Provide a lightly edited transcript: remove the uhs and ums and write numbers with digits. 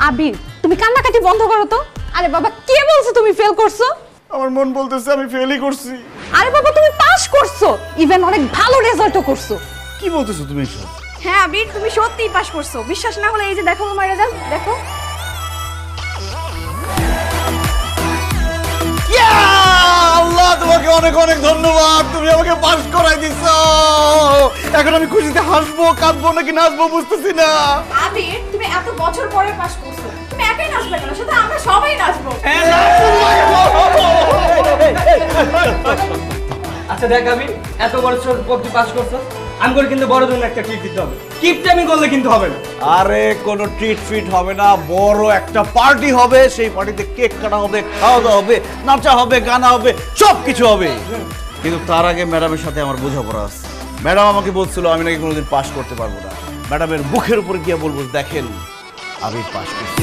আবির তুমি কান্নাকাটি বন্ধ করো তো। আরে বাবা কে বলছে তুমি ফেল করছো? আমার মন বলতেছে আমি ফেলই করছি। আরে বাবা তুমি পাস করছো, ইভেন অনেক ভালো রেজাল্টও করছো। কি বলতেছো তুমি এসব? হ্যাঁ আবির, তুমি সত্যিই পাস করছো। বিশ্বাস না হলে এই যে দেখো তোমার রেজাল্ট, দেখো। আল্লাহ তোমাকে অনেক অনেক ধন্যবাদ, তুমি আমাকে পাস করাই দিছো। এখন আমি খুশিতে হাসবো, কাঁদবো নাকি নাচবো বুঝতেছি না। আবির তুমি এত বছর পরে পাস করছো, তুমি একাই নাচবে কেন? সাথে আমরা সবাই নাচবো। আচ্ছা দেখ আমি এত বড় পর তুই পাস করছো, আমি করে কিন্তু বড় জন্য একটা ট্রিট দিতে হবে। কিপটা আমি করলে কিন্তু হবে না। আরে কোনো ট্রিট ফিট হবে না, বড় একটা পার্টি হবে। সেই পার্টিতে কেক কাটা হবে, খাওয়া দাওয়া হবে, নাচা হবে, গানা হবে, সব কিছু হবে। কিন্তু তার আগে ম্যাডামের সাথে আমার বোঝাপড়া আছে। ম্যাডাম আমাকে বলছিল আমি নাকি কোনোদিন পাস করতে পারবো না। ম্যাডামের মুখের উপর গিয়ে বলবো দেখেন আমি পাস করছি।